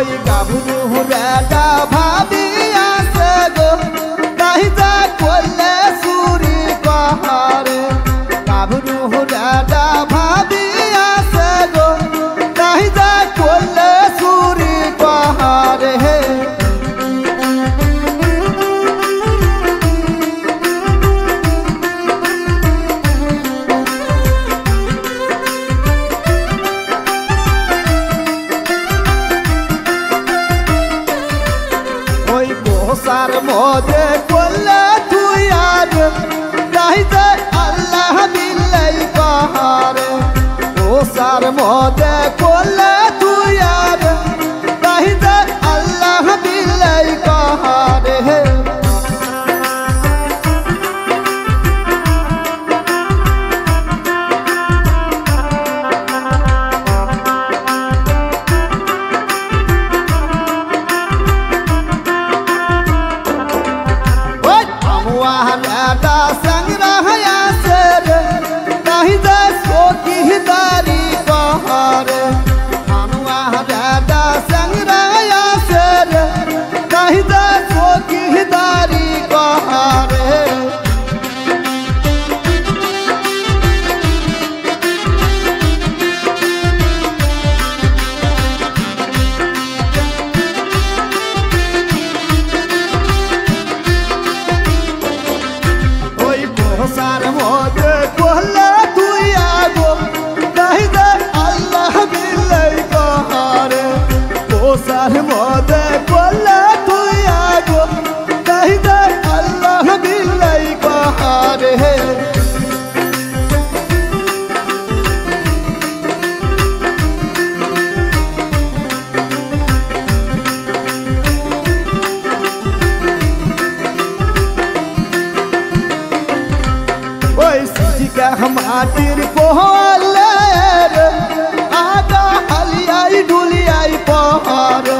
ওই গাভরু রেডা ভাবি আছে গো তাই যা করলে চুরি কহারে গাভরু রেডা ভাবি আছে গো তাই যা করলে চুরি কহারে সার মদে করলে তুই আর তাই যে আল্লাহ দিলাই পাহাড়ে ও সার মদে করলে তুই আর তাই যে আল্লাহ দিলাই পাহাড়ে সার মদে করলে তুই আগো তাই যে আল্লাহ দিলাই পাহাড়ে ও সার মদে করলে তুই আগো তাই যে আল্লাহ দিলাই পাহাড়ে মাটির কোহলে আদা হালিয়াই ডুলিয়াই পাহাড়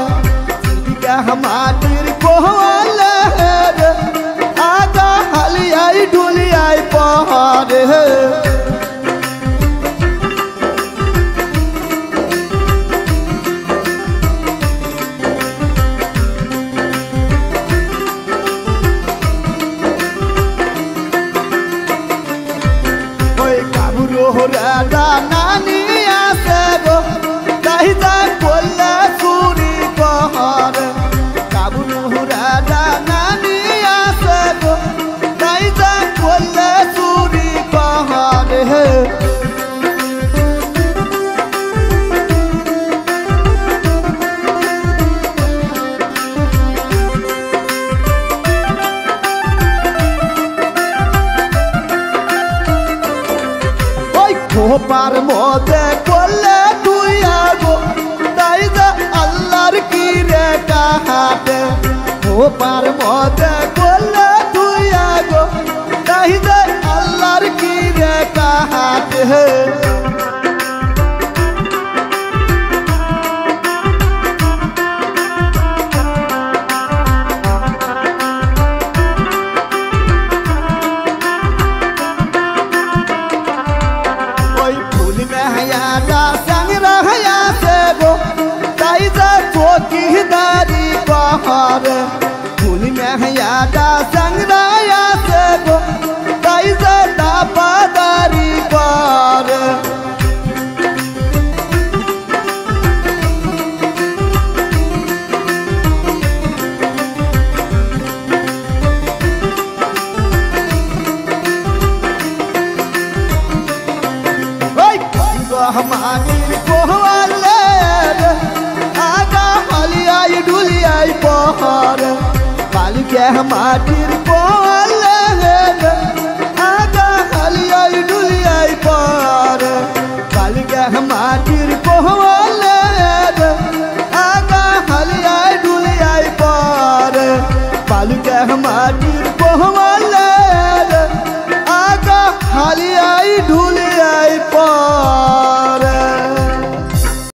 মাটির কোহলে আদা হালিয়াই ডুলিয়াই পাহাড় রেডা নানি আছে গো তাই যা করলে চুরি কহারে গাভরু রেডা নানি আছে গো তাই যা করলে চুরি কহারে খোপার মদে করলে তুই আগো তাই যে আল্লাহর কি রে কাহাতে খোপার মদে করলে তুই আগো তাই যে আল্লাহর কি রে কাহাতে चौकीदारी पहाड़ फूल में यादा संगराया से गो ताई से दापादारी पार हमारी कोहले आगा हलियाई डुलियाई पहाड़ बाल के हमारी कोहले आगा हलियाई डुलियाई पहाड़ बाल के हमारी कोहले आगा हलियाई डुलियाई पहाड़ बाल के हमारी